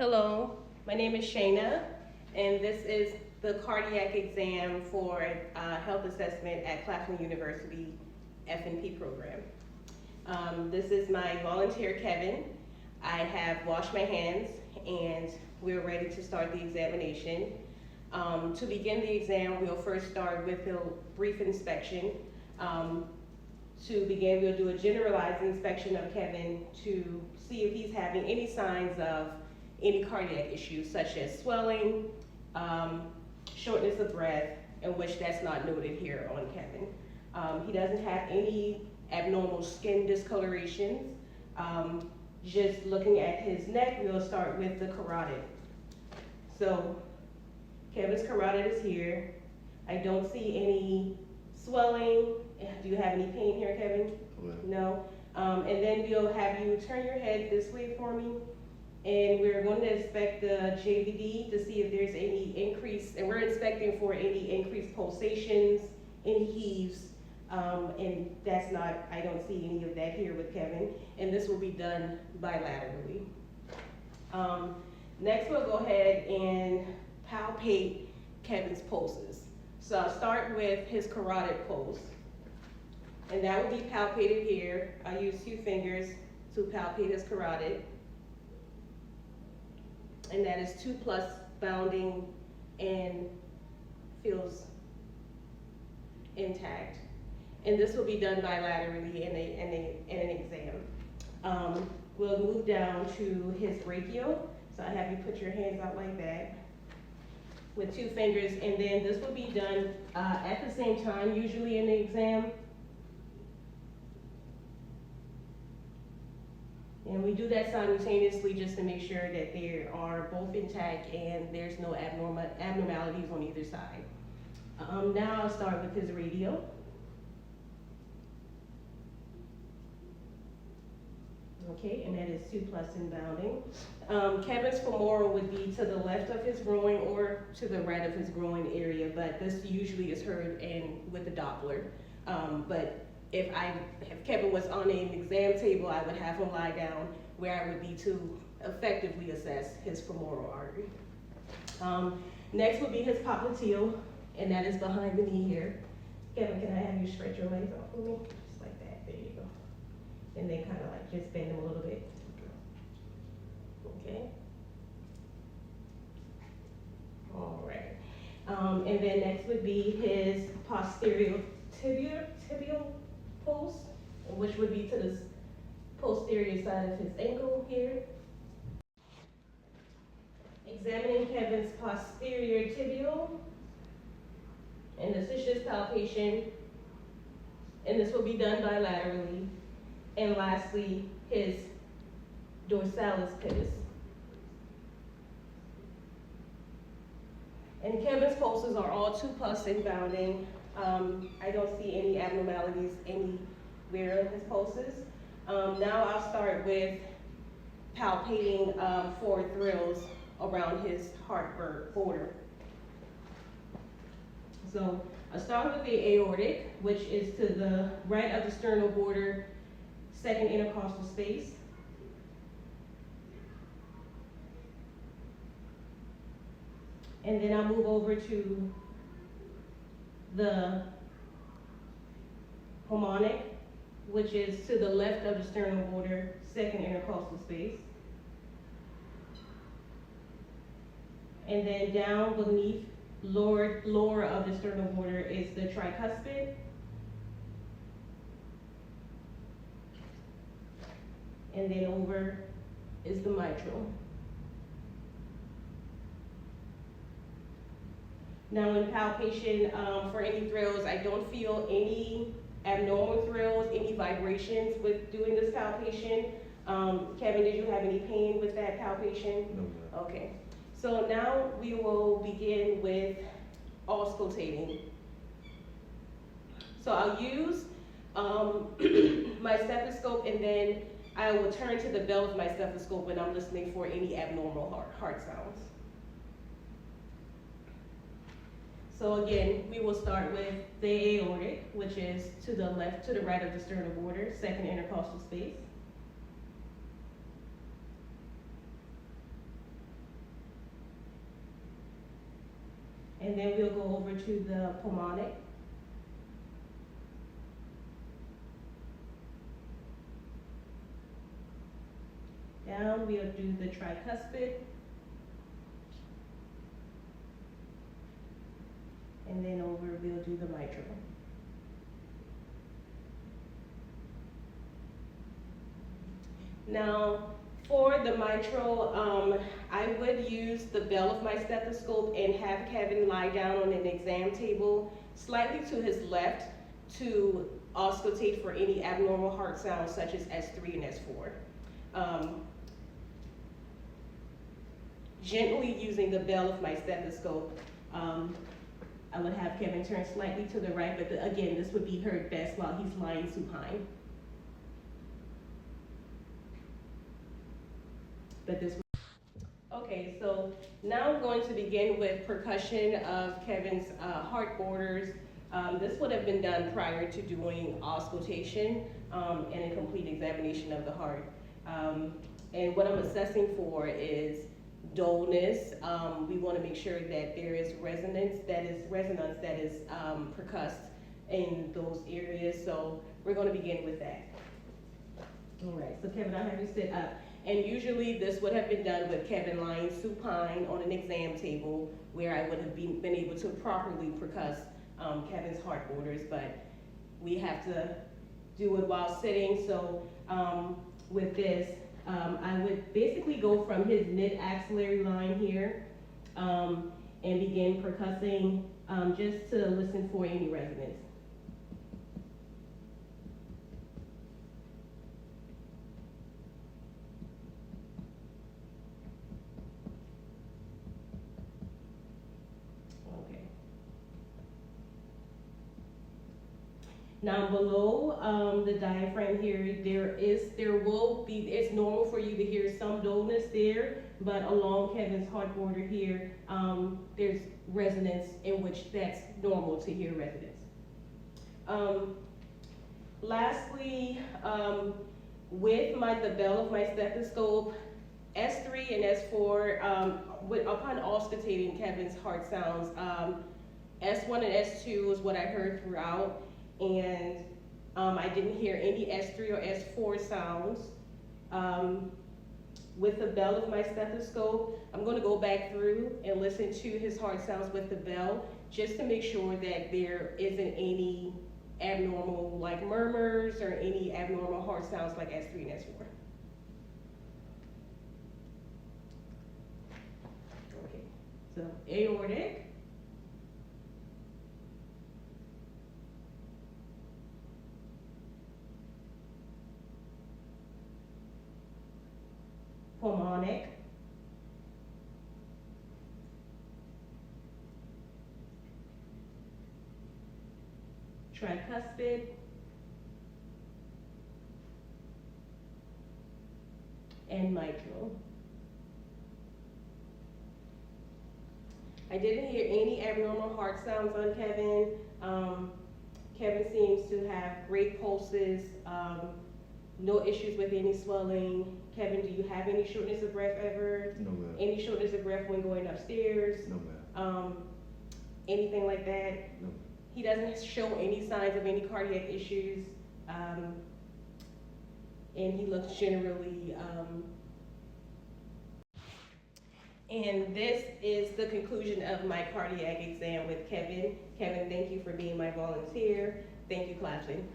Hello, my name is Shayna, and this is the cardiac exam for health assessment at Claflin University F&P program. This is my volunteer, Kevin. I have washed my hands, and we're ready to start the examination. To begin the exam, we'll first start with a brief inspection. To begin, we'll do a generalized inspection of Kevin to see if he's having any signs of any cardiac issues such as swelling, shortness of breath, in which that's not noted here on Kevin. He doesn't have any abnormal skin discolorations. Just looking at his neck, we'll start with the carotid. So Kevin's carotid is here. I don't see any swelling. Do you have any pain here, Kevin? No. And then we'll have you turn your head this way for me. And we're going to inspect the JVD to see if there's any increase, and we're inspecting for any increased pulsations, any heaves, and that's not, I don't see any of that here with Kevin, and this will be done bilaterally. Next we'll go ahead and palpate Kevin's pulses. So I'll start with his carotid pulse, and that will be palpated here. I'll use 2 fingers to palpate his carotid. And that is 2+ bounding and feels intact. And this will be done bilaterally in an exam. We'll move down to his brachial. So I have you put your hands out like that with 2 fingers, and then this will be done at the same time, usually in the exam. And we do that simultaneously just to make sure that they are both intact and there's no abnormalities on either side. Now I'll start with his radial. Okay, and that is 2+ in bounding. Kevin's femoral would be to the left of his groin or to the right of his groin area, but this usually is heard with the Doppler. But if Kevin was on an exam table, I would have him lie down where I would be to effectively assess his femoral artery. Next would be his popliteal, and that is behind the knee here. Kevin, can I have you stretch your legs out for me? Just like that, there you go. And then kind of like just bend them a little bit. Okay. All right. And then next would be his posterior tibial pulse, which would be to the posterior side of his ankle here. Examining Kevin's posterior tibial, and this is just palpation, and this will be done bilaterally. And lastly, his dorsalis pes. And Kevin's pulses are all 2+ in bounding. I don't see any abnormalities anywhere in his pulses. Now I'll start with palpating 4 thrills around his heart border. So I'll start with the aortic, which is to the right of the sternal border, 2nd intercostal space. And then I'll move over to the pulmonic, which is to the left of the sternal border, 2nd intercostal space. And then down beneath, lower of the sternal border is the tricuspid. And then over is the mitral. Now in palpation, for any thrills, I don't feel any abnormal thrills, any vibrations with doing this palpation. Kevin, did you have any pain with that palpation? No. Okay. So now we will begin with auscultating. So I'll use my stethoscope, and then I will turn to the bell of my stethoscope when I'm listening for any abnormal heart sounds. So again, we will start with the aortic, which is to the left, to the right of the sternal border, 2nd intercostal space. And then we'll go over to the pulmonic. Down, we'll do the tricuspid. And then over, we'll do the mitral. Now, for the mitral, I would use the bell of my stethoscope and have Kevin lie down on an exam table slightly to his left to auscultate for any abnormal heart sounds such as S3 and S4. Gently using the bell of my stethoscope, I would have Kevin turn slightly to the right, but again, this would be heard best while he's lying supine. Okay, so now I'm going to begin with percussion of Kevin's heart borders. This would have been done prior to doing auscultation and a complete examination of the heart. And what I'm assessing for is dullness. We want to make sure that there is resonance that is percussed in those areas. So we're going to begin with that. All right, so Kevin, I'll have you sit up. And usually this would have been done with Kevin lying supine on an exam table where I would have been able to properly percuss Kevin's heart borders, but we have to do it while sitting. So with this, I would basically go from his mid-axillary line here and begin percussing just to listen for any resonance. Now below the diaphragm here, it's normal for you to hear some dullness there, but along Kevin's heart border here, there's resonance in which that's normal to hear resonance. Lastly, with the bell of my stethoscope, S3 and S4, upon auscultating Kevin's heart sounds, S1 and S2 is what I heard throughout. And I didn't hear any S3 or S4 sounds. With the bell of my stethoscope, I'm going to go back through and listen to his heart sounds with the bell, just to make sure that there isn't any abnormal like murmurs or any abnormal heart sounds like S3 and S4. Okay, so aortic. Pulmonic, tricuspid, and mitral. I didn't hear any abnormal heart sounds on Kevin. Kevin seems to have great pulses, no issues with any swelling. Kevin, do you have any shortness of breath ever? No, ma'am. Any shortness of breath when going upstairs? No, ma'am. Anything like that? No. He doesn't show any signs of any cardiac issues, and he looks generally, and this is the conclusion of my cardiac exam with Kevin. Kevin, thank you for being my volunteer. Thank you, Clapton.